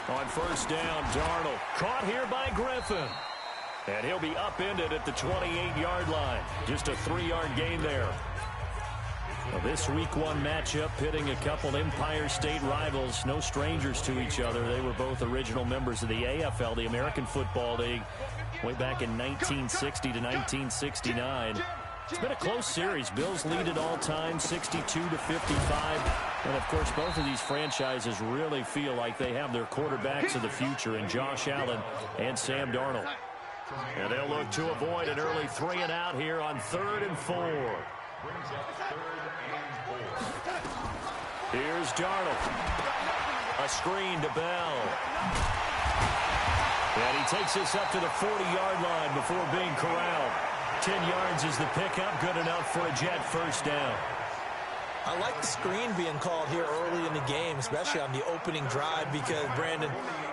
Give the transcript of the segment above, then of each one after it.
On first down, Darnold caught here by Griffin. And he'll be upended at the 28-yard line. Just a 3-yard gain there. Well, this Week 1 matchup pitting a couple Empire State rivals, no strangers to each other. They were both original members of the AFL, the American Football League, way back in 1960 to 1969. It's been a close series. Bills lead it all time, 62-55. And, of course, both of these franchises really feel like they have their quarterbacks of the future in Josh Allen and Sam Darnold. And they'll look to avoid an early 3-and-out here on 3rd and 4. Here's Darnold. A screen to Bell. And he takes this up to the 40-yard line before being corralled. 10 yards is the pickup, good enough for a Jet first down. I like the screen being called here early in the game, especially on the opening drive, because, Brandon,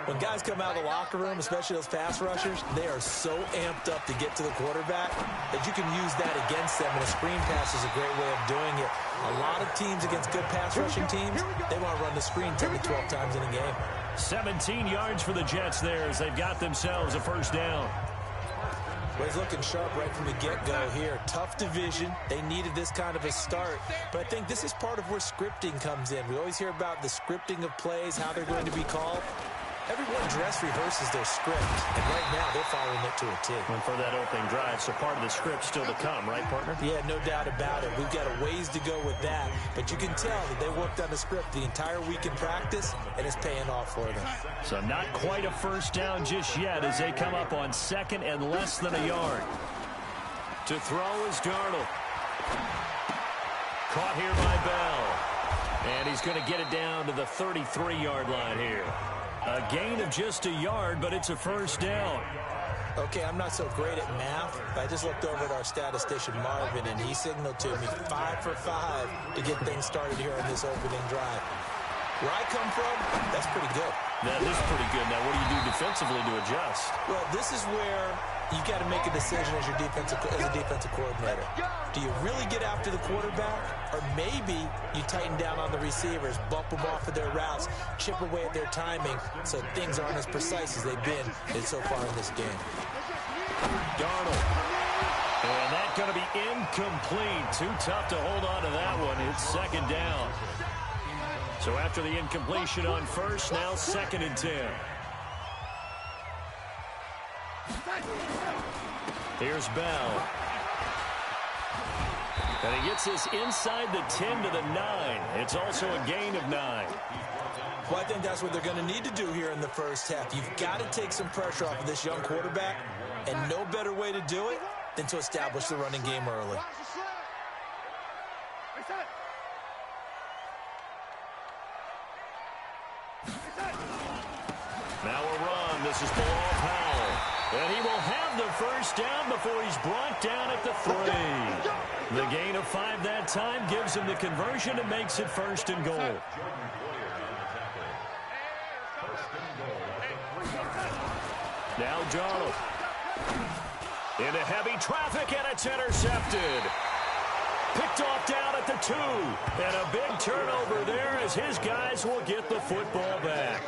when guys come out of the locker room, especially those pass rushers, they are so amped up to get to the quarterback that you can use that against them, and a screen pass is a great way of doing it. A lot of teams against good pass rushing teams, they want to run the screen 10 to 12 times in a game. 17 yards for the Jets there as they've got themselves a first down. Well, he's looking sharp right from the get-go here. Tough division. They needed this kind of a start. But I think this is part of where scripting comes in. We always hear about the scripting of plays, how they're going to be called. Everyone dress rehearses their script, and right now they're following it to a T. And for that opening drive, so part of the script still to come, right, partner? Yeah, no doubt about it. We've got a ways to go with that, but you can tell that they worked on the script the entire week in practice, and it's paying off for them. So not quite a first down just yet as they come up on 2nd and less than a yard. To throw is Darnold. Caught here by Bell. And he's going to get it down to the 33-yard line here. A gain of just a yard, but it's a first down. Okay, I'm not so great at math, but I just looked over at our statistician, Marvin, and he signaled to me 5 for 5 to get things started here on this opening drive. Where I come from, that's pretty good. That is pretty good. Now, what do you do defensively to adjust? Well, this is where you got to make a decision as a defensive coordinator. Do you really get after the quarterback, or maybe you tighten down on the receivers, bump them off of their routes, chip away at their timing so things aren't as precise as they've been so far in this game? Darnold. And that's going to be incomplete. Too tough to hold on to that one. It's 2nd down. So after the incompletion on first, now 2nd and 10. Here's Bell. And he gets this inside the 10 to the 9. It's also a gain of 9. Well, I think that's what they're going to need to do here in the first half. You've got to take some pressure off of this young quarterback, and no better way to do it than to establish the running game early. Now a run. This is Bilal Powell. And he will have the first down before he's brought down at the 3. The gain of 5 that time gives him the conversion and makes it 1st and goal. Now Darnold. Into heavy traffic, and it's intercepted. Picked off down at the 2. And a big turnover there as his guys will get the football back.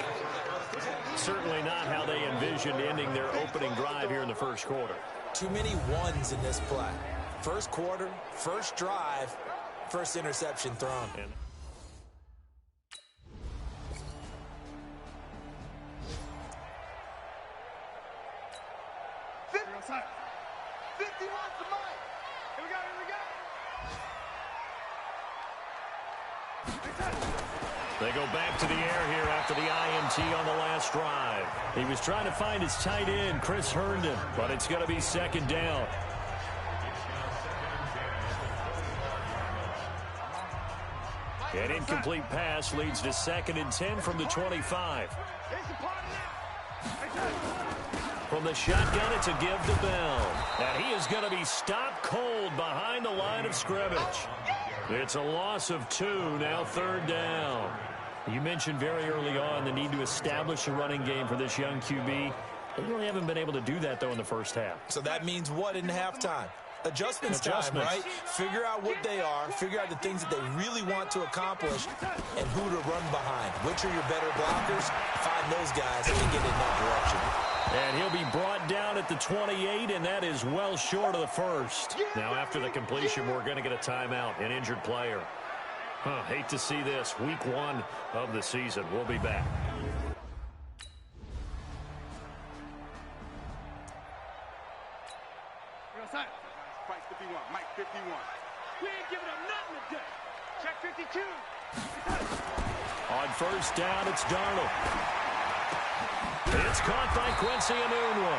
Certainly not how they envisioned ending their opening drive here in the first quarter. Too many ones in this play. First quarter, first drive, first interception thrown. They go back to the air here after the INT on the last drive. He was trying to find his tight end, Chris Herndon, but it's going to be 2nd down. An incomplete pass leads to 2nd and 10 from the 25. From the shotgun, it's a give to Bell. And he is going to be stopped cold behind the line of scrimmage. It's a loss of 2, now 3rd down. You mentioned very early on the need to establish a running game for this young QB. They really haven't been able to do that, though, in the first half. So that means what in halftime? Adjustments time, right? Figure out what they are, figure out the things that they really want to accomplish, and who to run behind. Which are your better blockers? Find those guys and get in that direction. And he'll be brought down at the 28, and that is well short of the first. Now, after the completion, we're going to get a timeout, an injured player. Hate to see this. Week 1 of the season. We'll be back. Price 51, Mike 51. We ain't giving up nothing today. Check 52. On first down, it's Darnold. It's caught by Quincy Enunwa.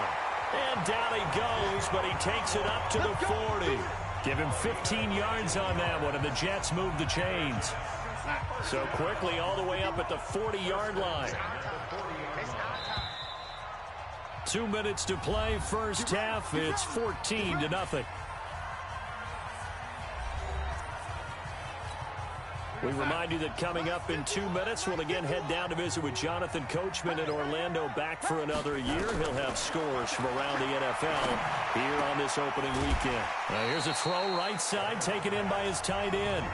And down he goes, but he takes it up to the 40. Give him 15 yards on that one, and the Jets move the chains. So quickly all the way up at the 40-yard line. 2 minutes to play, first half. It's 14-0. We remind you that coming up in 2 minutes, we'll again head down to visit with Jonathan Coachman in Orlando, back for another year. He'll have scores from around the NFL here on this opening weekend. Here's a throw right side, taken in by his tight end.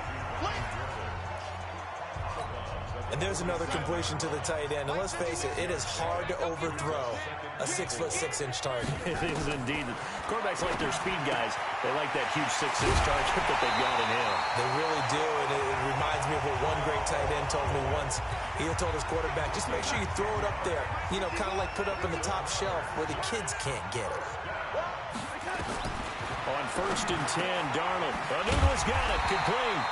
And there's another completion to the tight end. And let's face it, it is hard to overthrow a 6'6" target. It is indeed. Quarterbacks like their speed guys. They like that huge 6'6" target that they've got in him. They really do, and it reminds me of what one great tight end told me once. He told his quarterback, just make sure you throw it up there. You know, kind of like put up in the top shelf where the kids can't get it. On first and 10, Darnold. Enunwa's got it, complete.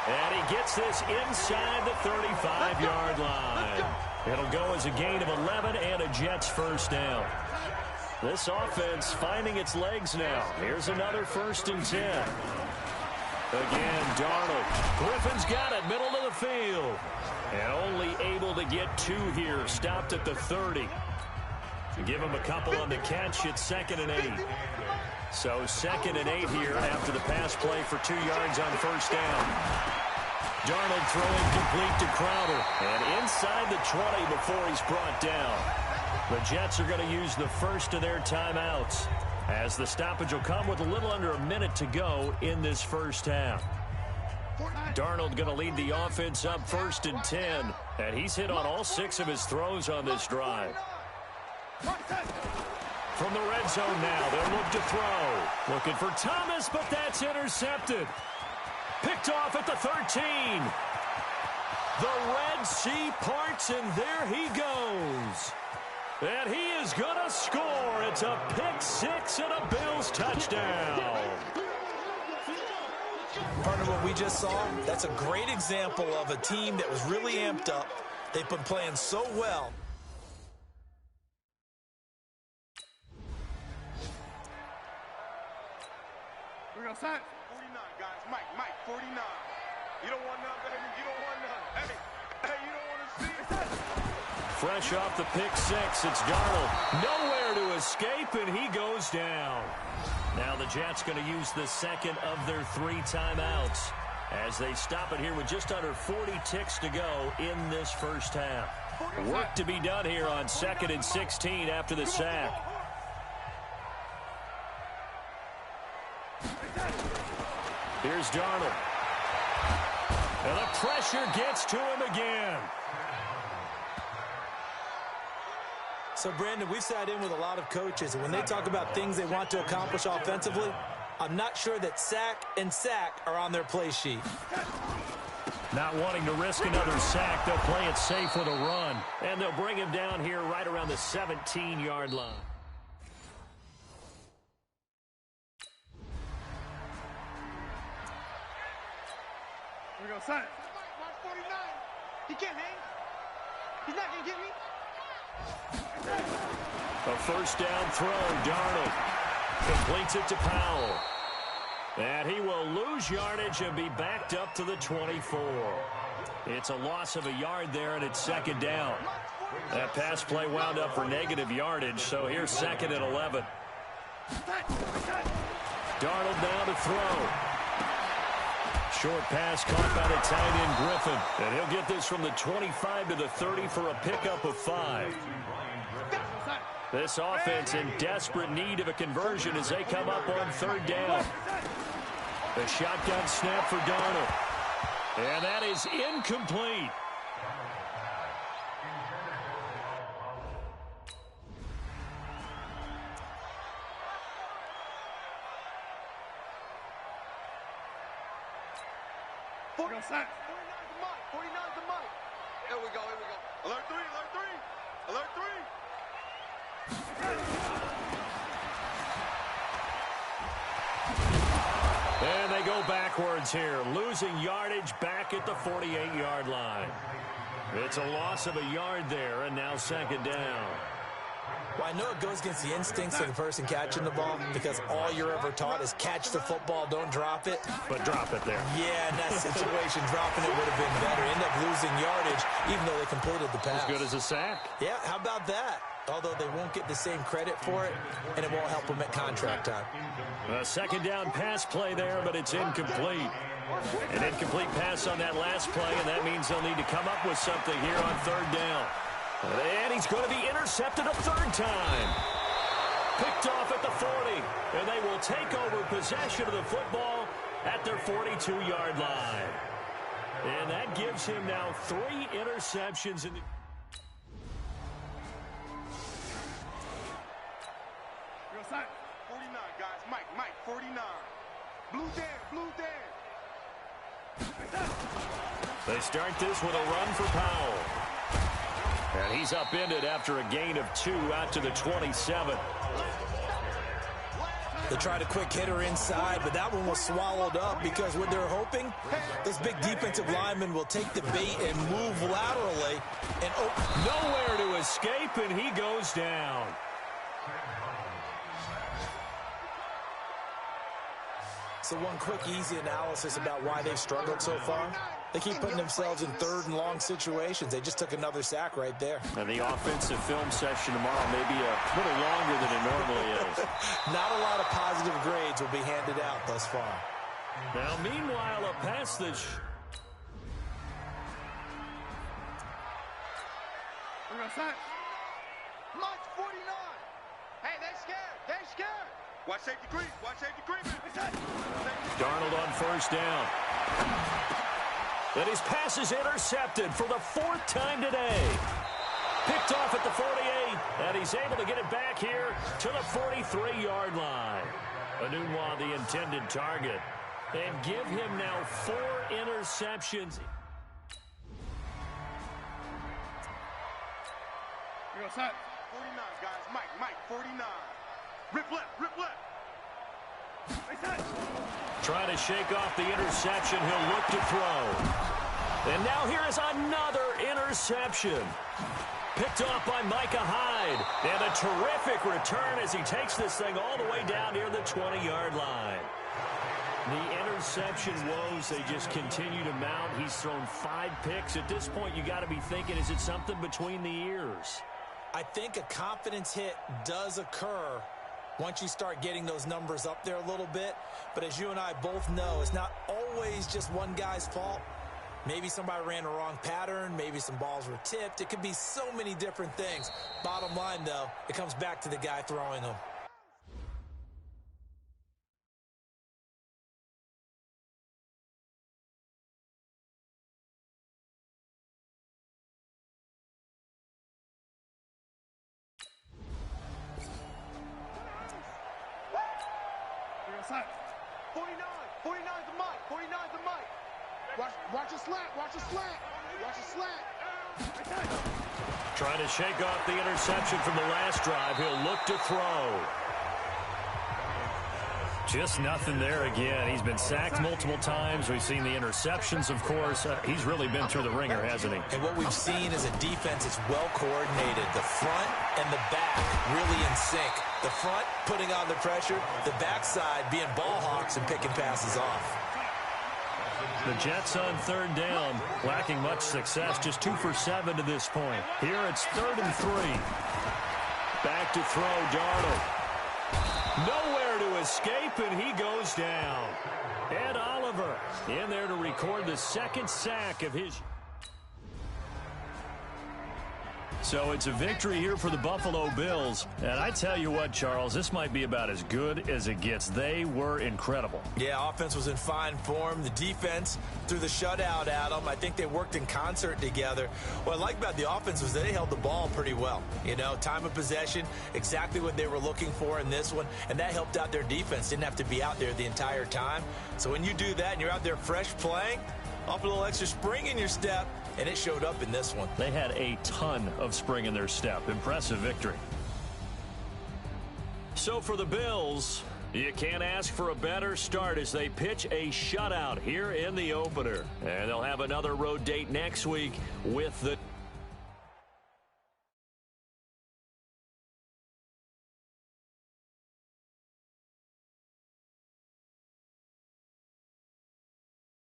And he gets this inside the 35-yard line. It'll go as a gain of 11 and a Jets first down. This offense finding its legs now. Here's another first and 10. Again, Darnold. Griffin's got it, middle of the field. And only able to get 2 here. Stopped at the 30. Give him a couple on the catch. It's 2nd and 8. So 2nd and 8 here after the pass play for 2 yards on first down. Darnold throwing complete to Crowder. And inside the 20 before he's brought down. The Jets are going to use the first of their timeouts, as the stoppage will come with a little under a minute to go in this first half. Darnold going to lead the offense up first and 10. And he's hit on all 6 of his throws on this drive. From the red zone now, they'll look to throw. Looking for Thomas, but that's intercepted. Picked off at the 13. The Red Sea parts, and there he goes. And he is going to score. It's a pick 6 and a Bills touchdown. Partner, what we just saw, that's a great example of a team that was really amped up. They've been playing so well. We're going to sign 49, guys. Mike, 49. You don't want none better than you don't want none. Hey, you don't want to see it. Fresh off the pick 6, it's Darnold. Nowhere to escape, and he goes down. Now the Jets going to use the second of their 3 timeouts as they stop it here with just under 40 ticks to go in this first half. Work to be done here on 2nd and 16 after the sack. Here's Darnold. And the pressure gets to him again. So, Brandon, we've sat in with a lot of coaches, and when they talk about things they want to accomplish offensively, I'm not sure that sack and sack are on their play sheet. Not wanting to risk another sack, they'll play it safe with a run. And they'll bring him down here right around the 17-yard line. We're going to sign it. Mark 49. He can't hang. He's not going to get me. A first down throw, Darnold completes it to Powell. And he will lose yardage and be backed up to the 24. It's a loss of a yard there, and it's 2nd down. That pass play wound up for negative yardage, so here's 2nd and 11. Darnold now to throw. Short pass caught by the tight end Griffin. And he'll get this from the 25 to the 30 for a pickup of 5. This offense in desperate need of a conversion as they come up on third down. The shotgun snap for Darnold. And that is incomplete. Set. 49's the mic. Here we go, here we go. Alert 3, alert 3. Alert 3. And they go backwards here, losing yardage back at the 48-yard line. It's a loss of a yard there, and now second down. Well, I know it goes against the instincts of the person catching the ball because all you're ever taught is catch the football, don't drop it. But drop it there. Yeah, in that situation, dropping it would have been better. End up losing yardage, even though they completed the pass. As good as a sack. Yeah, how about that? Although they won't get the same credit for it, and it won't help them at contract time. A second down pass play there, but it's incomplete. An incomplete pass on that last play, and that means they'll need to come up with something here on third down. And he's going to be intercepted a third time. Picked off at the 40. And they will take over possession of the football at their 42-yard line. And that gives him now 3 interceptions in the... You're set. 49, guys. Mike, 49. Blue Dan. They start this with a run for Powell. And he's upended after a gain of 2 out to the 27. They tried a quick hitter inside, but that one was swallowed up because what they're hoping, those big defensive linemen will take the bait and move laterally. And nowhere to escape, and he goes down. So one quick, easy analysis about why they've struggled so far. They keep putting themselves in third and long situations. They just took another sack right there. And the offensive film session tomorrow may be a little longer than it normally is. Not a lot of positive grades will be handed out thus far. Now, meanwhile, a pass that's... We're going to set. Mike's 49. Hey, they're scared. They're scared. Watch safety creep. Watch safety creep. Darnold on first down. And his pass is intercepted for the 4th time today. Picked off at the 48, and he's able to get it back here to the 43-yard line. Enunwa, the intended target. And give him now 4 interceptions. We're going to set. 49, guys. Mike, 49. Rip left. Trying to shake off the interception. He'll look to throw. And now here is another interception. Picked off by Micah Hyde. And a terrific return as he takes this thing all the way down near the 20-yard line. The interception woes, they just continue to mount. He's thrown 5 picks. At this point, you got to be thinking, is it something between the ears? I think a confidence hit does occur once you start getting those numbers up there a little bit. But as you and I both know, it's not always just one guy's fault. Maybe somebody ran a wrong pattern. Maybe some balls were tipped. It could be so many different things. Bottom line, though, it comes back to the guy throwing them. Set. 49. 49's the mic. 49's the mic. Watch a slant. Watch a slant. Watch a slant. Trying to shake off the interception from the last drive. He'll look to throw. Just nothing there again. He's been sacked multiple times. We've seen the interceptions, of course. He's really been through the ringer, hasn't he? And what we've seen is a defense that's well coordinated. The front and the back really in sync. The front putting on the pressure, the backside being ball hawks and picking passes off. The Jets on third down, lacking much success, just 2 for 7 to this point. Here it's 3rd and 3. Back to throw, Darnold. Nowhere to escape, and he goes down. Ed Oliver in there to record the 2nd sack of his... So it's a victory here for the Buffalo Bills. And I tell you what, Charles, this might be about as good as it gets. They were incredible. Yeah, offense was in fine form. The defense threw the shutout at them. I think they worked in concert together. What I like about the offense was they held the ball pretty well. You know, time of possession, exactly what they were looking for in this one. And that helped out their defense. Didn't have to be out there the entire time. So when you do that and you're out there fresh playing, off a little extra spring in your step, and it showed up in this one. They had a ton of spring in their step. Impressive victory. So for the Bills, you can't ask for a better start as they pitch a shutout here in the opener. And they'll have another road date next week with the